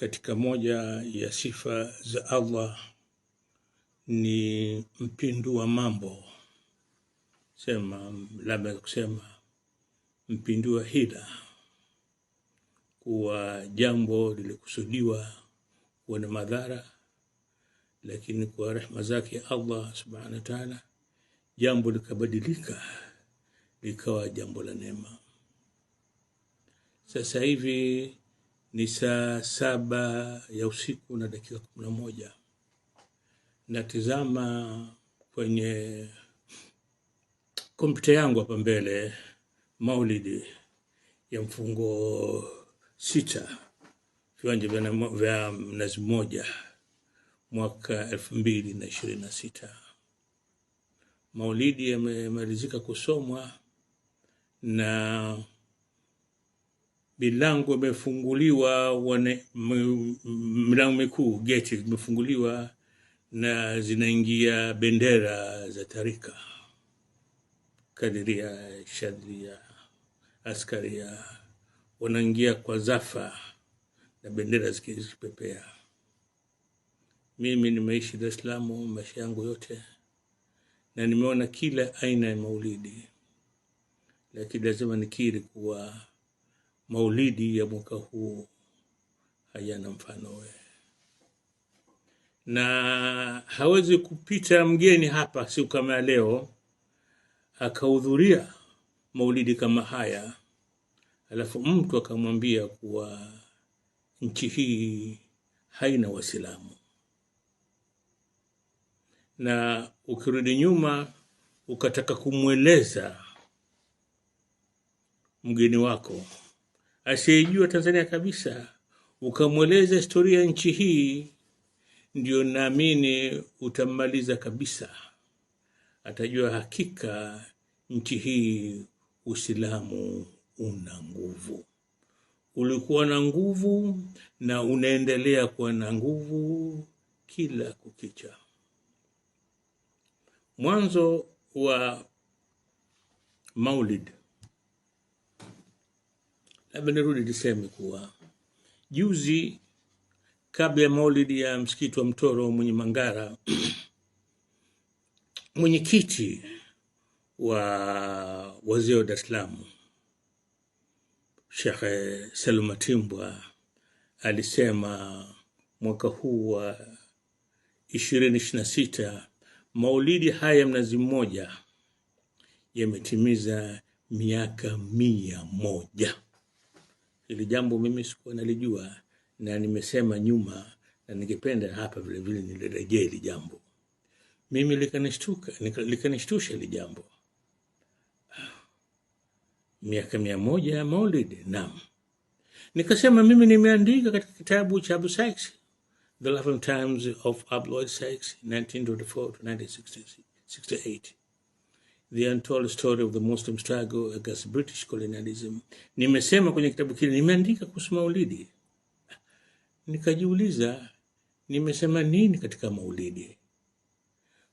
katika moja ya sifa za Allah ni mpindua mambo, labda kusema mpindua hila, kuwa jambo lilikusudiwa kuwa na madhara, lakini kwa rehema zake Allah subhanahu wa ta'ala jambo likabadilika likawa jambo la neema. Sasa hivi ni saa 7 ya usiku na dakika 11. Natizama kwenye kompyuta yangu hapa mbele maulidi ya mfungo 6 viwanja vya Mnazi Mmoja mwaka 2026. Maulidi yamemalizika kusomwa na milango imefunguliwa, milango mikuu, geti imefunguliwa na zinaingia bendera za tarika, Kadiria, Shadria, Askaria, wanaingia kwa zafa na bendera zikipepea. Mimi nimeishi Dar es Salaam maisha yangu yote na nimeona kila aina ya maulidi, lakini lazima nikiri kuwa maulidi ya mwaka huu hayana mfano. Na hawezi kupita mgeni hapa siku kama leo akahudhuria maulidi kama haya alafu mtu akamwambia kuwa nchi hii haina Waislamu. Na ukirudi nyuma ukataka kumweleza mgeni wako asiyejua Tanzania kabisa, ukamweleza historia ya nchi hii, ndio naamini utamaliza kabisa. Atajua hakika nchi hii Uislamu una nguvu, ulikuwa na nguvu na unaendelea kuwa na nguvu kila kukicha. Mwanzo wa maulid, labda nirudi niseme kuwa juzi kabla ya maulidi ya msikiti wa Mtoro mwenye Mangara, mwenyekiti wa wazee wa Dar es Salaam Sheikh Salum Matimbwa alisema mwaka huu wa 2026 maulidi haya Mnazi Mmoja yametimiza miaka 100. Hili jambo mimi sikuwa nalijua na nimesema nyuma, na ningependa hapa vile vile nilirejee hili jambo. Mimi likanishtusha hili jambo. Miaka 100 ya maulidi, naam. Nikasema mimi nimeandika katika kitabu cha Abu Sykes, The Life and Times of Abdul Wahid Sykes, 1924 to 1968. The Untold Story of the Muslim Struggle Against British Colonialism. Nimesema kwenye kitabu kile, nimeandika kuhusu maulidi. Nikajiuliza, nimesema nini katika maulidi?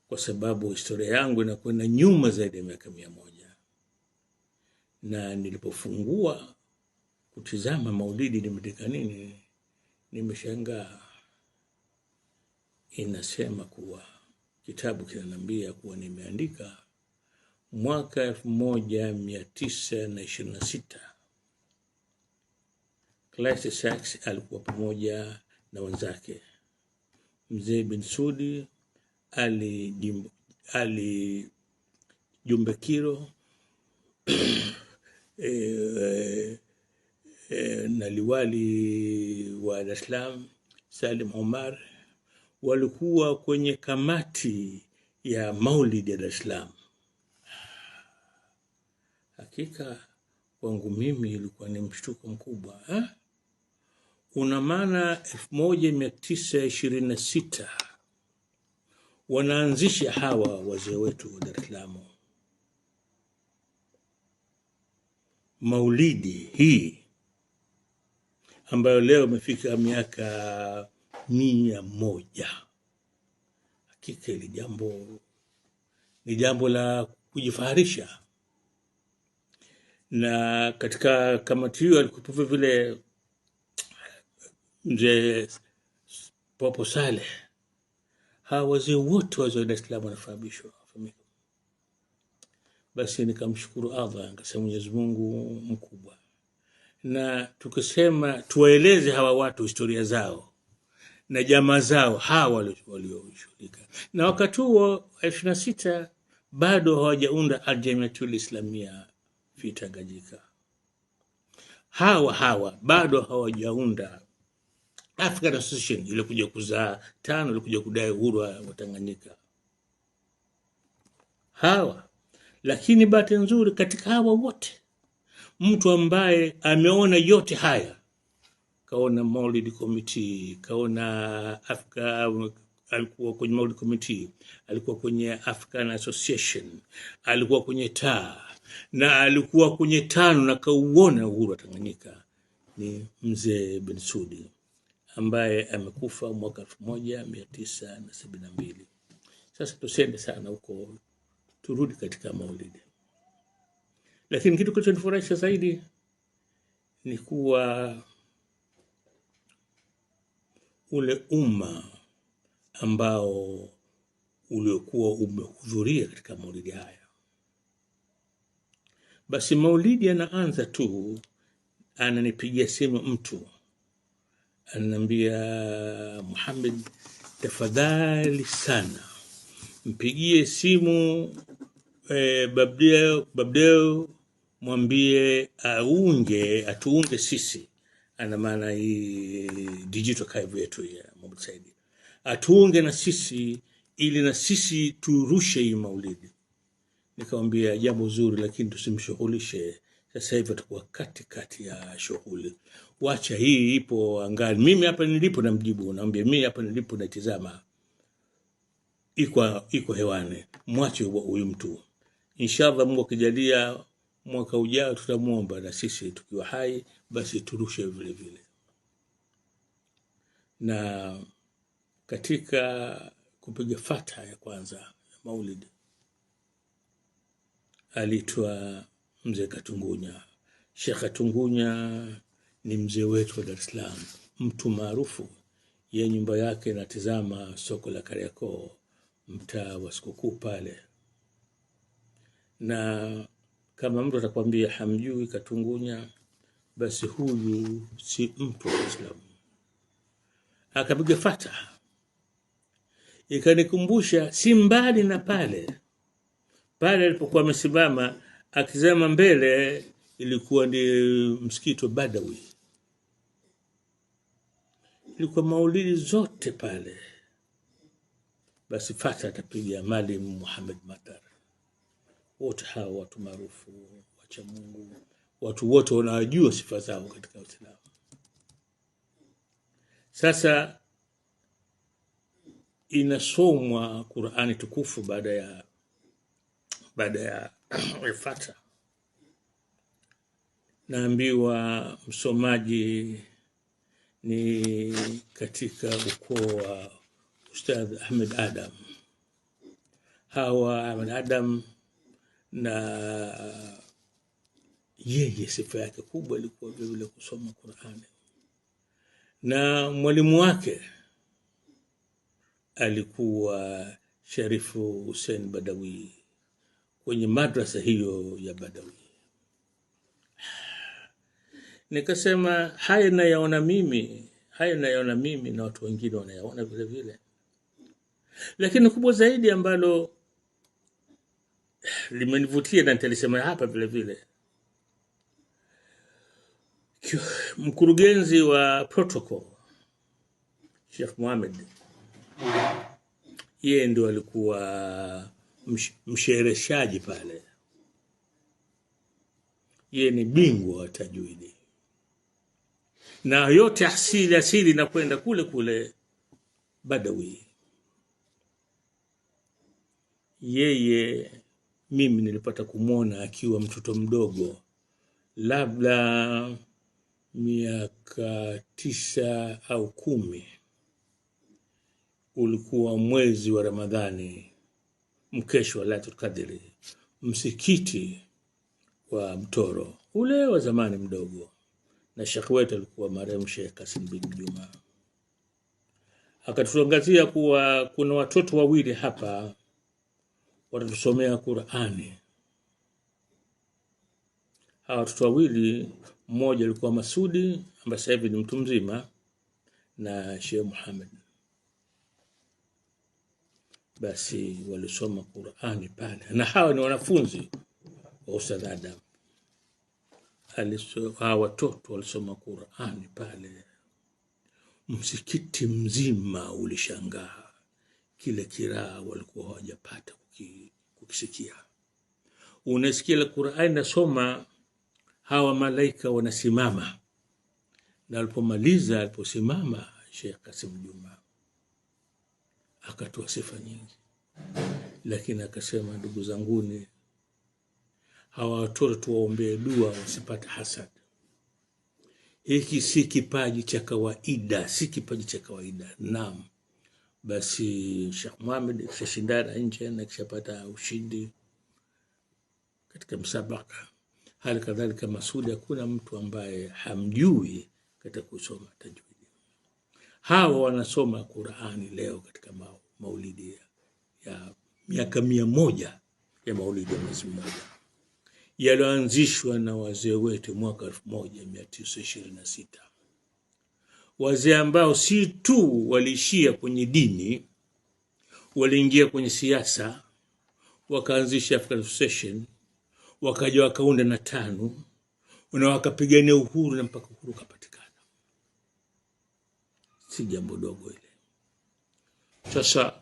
Kwa sababu historia yangu inakwenda nyuma zaidi ya miaka 100. Na nilipofungua kutizama maulidi nimeandika nini, nimeshangaa. Inasema kuwa kitabu kinaniambia kuwa nimeandika mwaka 1926. Clyde Sykes alikuwa pamoja na wenzake Mzee bin Sudi, Ali Jumbe Kiro na liwali wa Dar es Salaam Salim Omar, walikuwa kwenye kamati ya maulidi ya Dar es Salaam. Hakika kwangu mimi ilikuwa ni mshtuko mkubwa. Una maana 1926 wanaanzisha hawa wazee wetu wa Dar es Salaam maulidi hii ambayo leo imefika miaka 100. Hakika hili jambo ni jambo la kujifaharisha. Na katika kamati hiyo alikuwa vile mzee Popo Saleh, hawa wazee wote wa Dar es Salaam wanafahamishwa. Basi nikamshukuru Allah, nikasema Mwenyezi Mungu mkubwa, na tukisema tuwaeleze hawa watu historia zao na jamaa zao hawa walioshughulika. Na wakati huo 26 bado hawajaunda Al-Jamiatul Islamia fi Tanganyika. Hawa bado hawajaunda African Association ile kuja kuzaa tano, ile kuja kudai uhuru wa Tanganyika. Lakini bahati nzuri katika hawa wote, mtu ambaye ameona yote haya, kaona Maulid Committee, kaona alikuwa kwenye Maulid Committee, alikuwa kwenye African Association, alikuwa kwenye taa, na alikuwa kwenye tano na kauona uhuru wa Tanganyika, ni mzee Bensouda ambaye amekufa mwaka 1972. Sasa tusende sana huko, turudi katika Maulid. Lakini kitu kilichonifurahisha zaidi ni kuwa ule umma ambao uliokuwa umehudhuria katika Maulidi haya. Basi Maulidi anaanza tu, ananipigia simu mtu, ananiambia, Muhammad, tafadhali sana mpigie simu Babdeo, mwambie atuunge sisi, ana maana hii digital archive yetu ya Mohamed Said, atuunge na sisi ili na sisi turushe hii Maulidi. Nikamwambia jambo zuri, lakini tusimshughulishe sasa hivi, atakuwa katikati ya shughuli, wacha hii ipo angani. Mimi hapa nilipo namjibu, naambia mimi hapa nilipo natizama, iko hewani, mwache huyu mtu. Inshallah Mungu akijalia mwaka ujao tutamuomba na sisi tukiwa hai basi turushe vile vile. Na katika kupiga fatha ya kwanza ya Maulid alitwa mzee Katungunya. Sheikh Katungunya ni mzee wetu wa Dar es Salaam, mtu maarufu. Ye nyumba yake natizama soko la Kariakoo, mtaa wa Sikukuu pale. Na kama mtu atakwambia hamjui Katungunya, basi huyu si mtu wa Islam. Akapiga fatha, ikanikumbusha si mbali na pale alipokuwa amesimama akizama mbele, ilikuwa ni msikiti wa Badawi. Ilikuwa Maulidi zote pale. Basi fatha atapiga Maalim Muhammad Matar. Wote hao watu maarufu, wacha Mungu, watu wote wanajua sifa zao katika Uislamu. Sasa inasomwa Qur'ani tukufu baada ya fatha. Naambiwa msomaji ni katika ukoo wa Ustadh Ahmed Adam. Hawa Ahmed Adam, na yeye sifa yake kubwa ilikuwa vile kusoma Qur'ani, na mwalimu wake alikuwa Sharifu Hussein Badawi kwenye madrasa hiyo ya Badawi. Nikasema haya nayaona mimi na watu wengine wanayaona vile vile. Lakini kubwa zaidi ambalo limenivutia na nitalisema hapa vile vile, mkurugenzi wa protocol Sheikh Mohamed, yeye ndio alikuwa mshereheshaji pale. Yeye ni bingwa wa tajwidi, na yote asili na kwenda kule Badawi. Yeye mimi nilipata kumwona akiwa mtoto mdogo, labda miaka 9 au 10. Ulikuwa mwezi wa Ramadhani, mkesho wa Lailatul Qadri, msikiti wa Mtoro ule wa zamani mdogo. na Sheikh wetu alikuwa marehemu Sheikh Kasim bin Juma. Akatutangazia kuwa kuna watoto wawili hapa watatusomea Qur'ani. Hawa watoto wawili, mmoja alikuwa Masudi ambaye sasa hivi ni mtu mzima, na Sheikh Muhammad. Basi walisoma Qur'ani pale, na hawa ni wanafunzi wa Ustadh Adam. Hawa watoto walisoma Qur'ani pale, msikiti mzima ulishangaa. Kile kiraa walikuwa hawajapata kukisikia. Unasikia ile Qur'ani nasoma, hawa malaika wanasimama, na aliposimama Sheikh Kasim Juma akatoa sifa nyingi, lakini akasema, ndugu zanguni, hawa watoto tuwaombee dua wasipate hasad. Hiki si kipaji cha kawaida, si kipaji cha kawaida. Naam. Basi Sheikh Muhammad kishashindana nje na kishapata ushindi katika msabaka. Hali kadhalika Masudi, hakuna mtu ambaye hamjui katika kusoma tajwidi. Hawa wanasoma Qur'ani leo katika maulidi ya miaka 100 ya maulidi ya mwezi mmoja, yalianzishwa na wazee wetu mwaka 1926. Wazee ambao si tu waliishia kwenye dini, waliingia kwenye siasa, wakaanzisha African Association, wakaja wakaunda na TANU, na wakapigania uhuru na mpaka uhuru kapatikana. Si jambo dogo ile. Sasa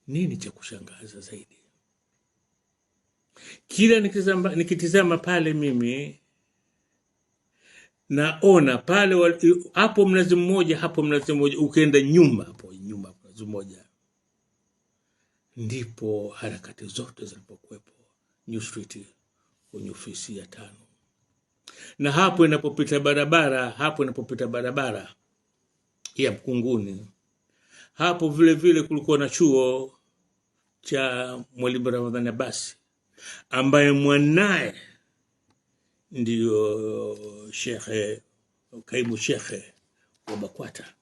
nini cha kushangaza zaidi? Kila nikitizama pale mimi naona pale hapo mnazi mmoja, ukienda nyuma hapo nyuma mnazi mmoja, ndipo harakati zote zilipokuwepo New Street kwenye ofisi ya TANU. Na hapo inapopita barabara ya Mkunguni, hapo vile vile kulikuwa na chuo cha Mwalimu Ramadhani Abbasi, ambaye mwanae ndio kaimu shekhe wa BAKWATA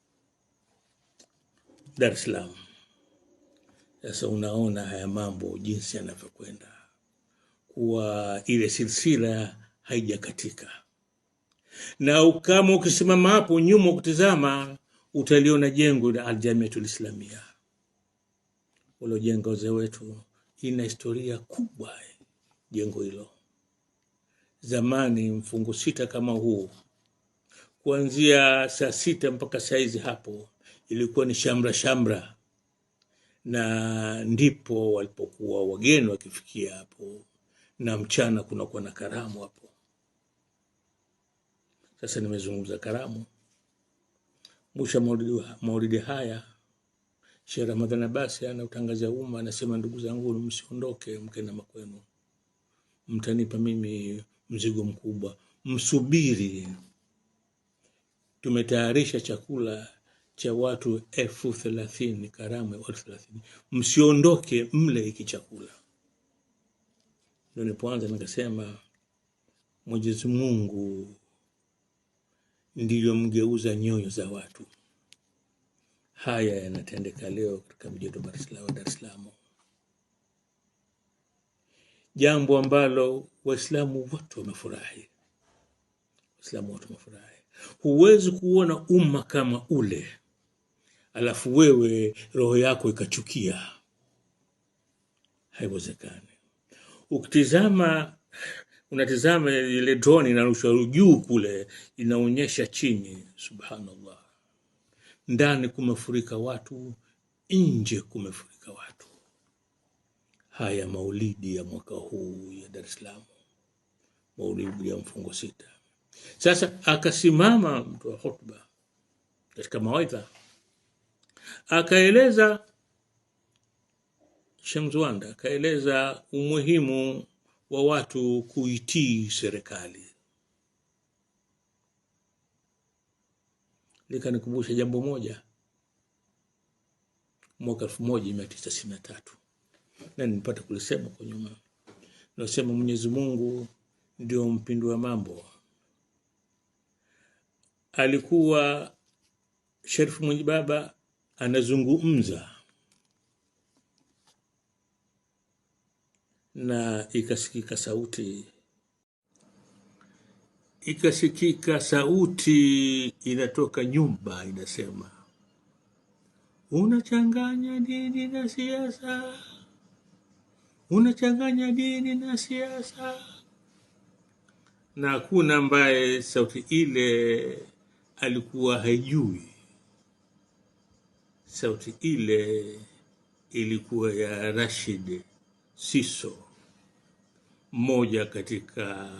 Dar es Salaam. Sasa unaona haya mambo jinsi yanavyokwenda, kuwa ile silsila haijakatika. Na kama ukisimama hapo nyuma kutizama, utaliona jengo la Al-Jamiatul Islamia. Walo jengo wazee wetu, ina historia kubwa jengo hilo. Zamani mfungo 6 kama huu, kuanzia saa 6 mpaka saizi hapo, ilikuwa ni shamra, na ndipo walipokuwa wageni wakifikia hapo, na mchana kunakuwa na karamu hapo. Sasa nimezungumza karamu. Mwisho maulidi haya, Sheikh Ramadhani Abbasi anautangazia umma, anasema, ndugu zangu, msiondoke mkenda makwenu, mtanipa mimi mzigo mkubwa, msubiri. Tumetayarisha chakula cha watu 30,000, karamu ya 30,000, msiondoke mle hiki chakula. Ndio nilipoanza nikasema, Mwenyezi Mungu ndiyo mgeuza nyoyo za watu. Haya yanatendeka leo katika mji wa Dar es Salaam, jambo ambalo Waislamu wote wamefurahi. Huwezi kuona umma kama ule alafu wewe roho yako ikachukia. Haiwezekani. Unatizama ile drone inarushwa juu kule, inaonyesha chini, subhanallah. Ndani kumefurika watu, nje kumefurika watu. Haya maulidi ya mwaka huu ya Dar es Salaam, maulidi ya mfungo 6. Sasa akasimama mtu wa hotuba katika mawaidha, akaeleza Shemzuanda, akaeleza umuhimu wa watu kuitii serikali. Likanikumbusha jambo moja, mwaka 1963, na nilipata kulisema kwa nyuma. Nasema Mwenyezi Mungu ndio mpindua mambo. alikuwa Sharifu Mwinyi anazungumza na ikasikika sauti inatoka nyumba inasema, unachanganya dini na siasa, unachanganya dini na siasa. Na hakuna ambaye sauti ile alikuwa haijui. Sauti ile ilikuwa ya Rashid Siso, mmoja katika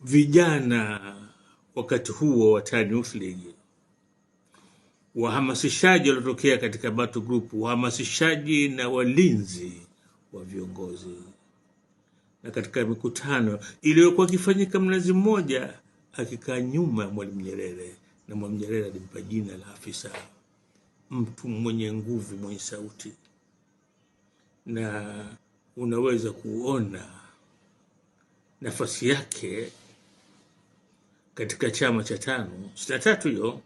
vijana wakati huo wa Tani Youth League, wahamasishaji waliotokea katika Battle Group, wahamasishaji na walinzi wa viongozi. Na katika mikutano iliyokuwa ikifanyika Mnazi Mmoja, akikaa nyuma ya Mwalimu Nyerere, na Mwalimu Nyerere alimpa jina la afisa, mtu mwenye nguvu, mwenye sauti. Na unaweza kuona nafasi yake katika chama cha tano. 63 hiyo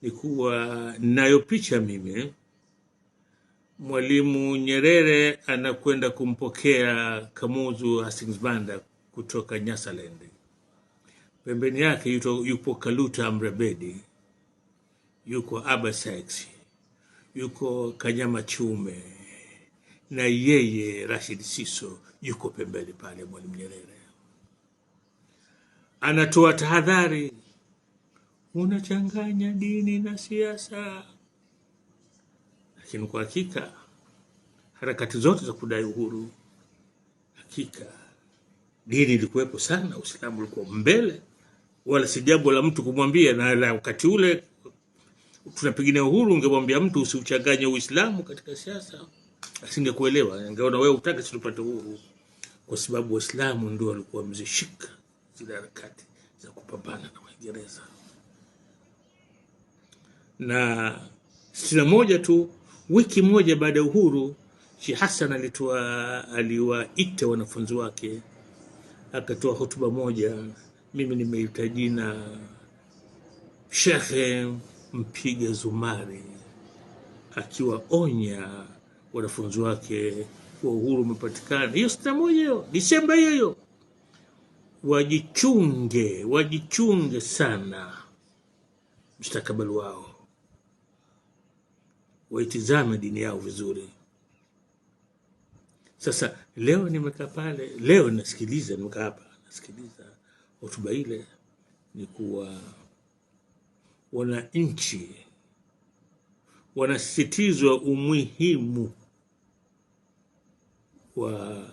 ni kuwa nayo picha mimi. Mwalimu Nyerere anakwenda kumpokea Kamuzu Hastings Banda kutoka Nyasaland. Pembeni yake yupo Kaluta Amrabedi, yuko Aba Sykes, yuko Kanyama Chume, na yeye Rashid Siso yuko pembeni pale. Mwalimu Nyerere anatoa tahadhari, unachanganya dini na siasa. Lakini kwa hakika harakati zote za kudai uhuru, hakika dini ilikuwepo sana, Uislamu ulikuwa mbele, wala si jambo la mtu kumwambia. Na wakati ule tunapigania uhuru, ungemwambia mtu usiuchanganye Uislamu katika siasa, asingekuelewa, angeona wewe utaka tupate uhuru, kwa sababu Waislamu ndio walikuwa mzishika zile harakati za kupambana na Waingereza. Na 61 tu, wiki moja baada ya uhuru, Sheikh Hassan aliwaita wanafunzi wake, akatoa hotuba moja, mimi nimeita jina Sheikh Mpiga Zumari, akiwaonya wanafunzi wake kwa uhuru umepatikana. Hiyo 61 hiyo, Disemba hiyo, wajichunge sana mustakabali wao, waitizame dini yao vizuri. Sasa leo nimekaa pale, leo nimekaa hapa nasikiliza hotuba ile, ni kuwa wananchi wanasisitizwa umuhimu wa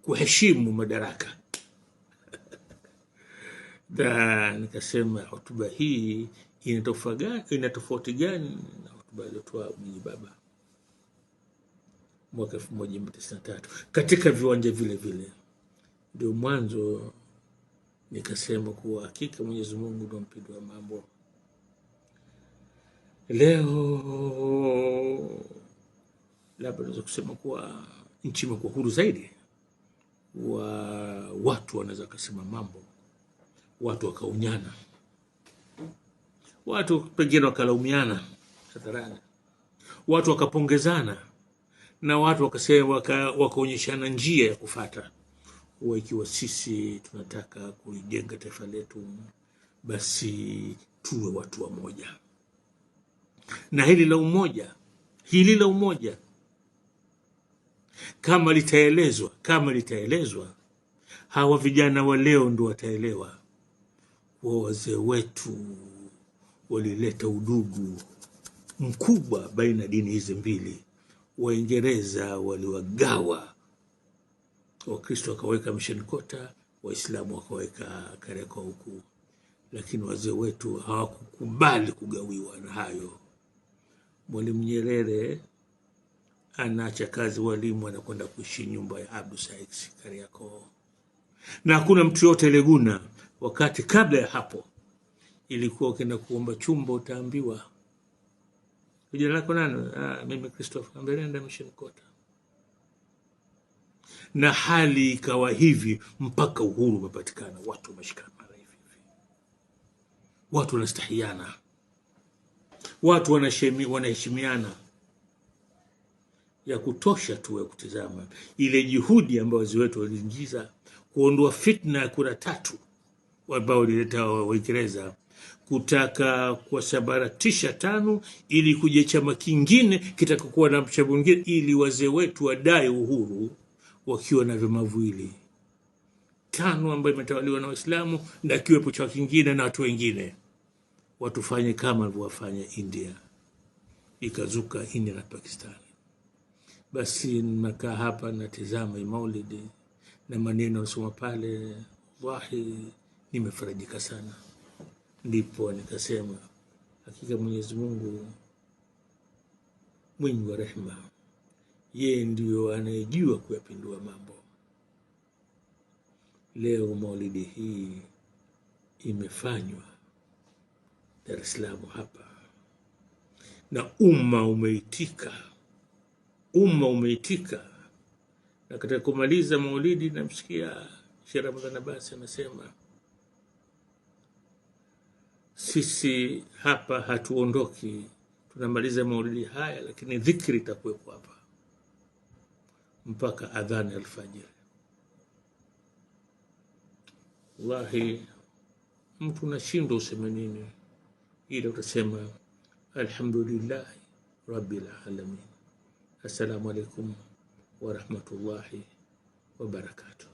kuheshimu madaraka. Na nikasema hotuba hii ina tofauti gani na hotuba iliyotoa Mwinyi baba mwaka 1993 katika viwanja vile vile. Ndio mwanzo nikasema kuwa hakika Mwenyezi Mungu ndio mpindi wa mambo. Leo labda naweza kusema kuwa nchi imekuwa huru zaidi, watu wanaweza kusema mambo, watu wakaunyana, watu pengine wakalaumiana hadharani, watu wakapongezana, na watu wakasema, wakaonyeshana njia ya kufuata. Ikiwa sisi tunataka kujenga taifa letu, basi tuwe watu wa moja. Na hili la umoja kama litaelezwa, hawa vijana wa leo ndio wataelewa. Wazee wetu walileta udugu mkubwa baina dini hizi mbili. Waingereza waliwagawa, Wakristo wakaweka Mission Quarter, Waislamu wakaweka Kariakoo huku, lakini wazee wetu hawakukubali kugawiwa na hayo. Mwalimu Nyerere anaacha kazi walimu, anakwenda kuishi nyumba ya Abdu Sykes Kariakoo, na hakuna mtu yote Leguna. Wakati kabla ya hapo ilikuwa ukienda kuomba chumba utaambiwa, jina lako nani? Mimi Christopher. Nenda Mission Quarter. na hali ikawa hivi mpaka uhuru umepatikana. Watu wameshikana hivi, watu wanastahiana, watu wanaheshimiana. Ya kutosha tu ya kutizama ile juhudi ambayo wazee wetu waliingiza kuondoa fitna ya kura tatu ambao walileta Waingereza, kutaka kuwasabaratisha tano ili kuja chama kingine kitakokuwa na chama kingine, ili wazee wetu wadai uhuru wakiwa na vyama viwili, tano ambayo imetawaliwa na Waislamu na kiwepo chama kingine na watu wengine, watufanye kama walivyofanya India, ikazuka India na Pakistan. Basi nimekaa hapa natizama maulidi na maneno nasoma pale, wallahi nimefarajika sana. Ndipo nikasema hakika Mwenyezi Mungu mwingi wa rehema, yeye ndio anayejua kuyapindua mambo. Leo maulidi hii imefanywa Dar es Salaam hapa, na umma umeitika. Na katika kumaliza maulidi namsikia Sheikh Ramadhan Abbas anasema, sisi hapa hatuondoki, tunamaliza maulidi haya, lakini dhikri itakuwepo hapa mpaka adhani alfajiri. Wallahi mtu unashindwa useme nini, ila utasema alhamdulillah rabbil alamin. Assalamu alaikum wa rahmatullahi wa barakatuh.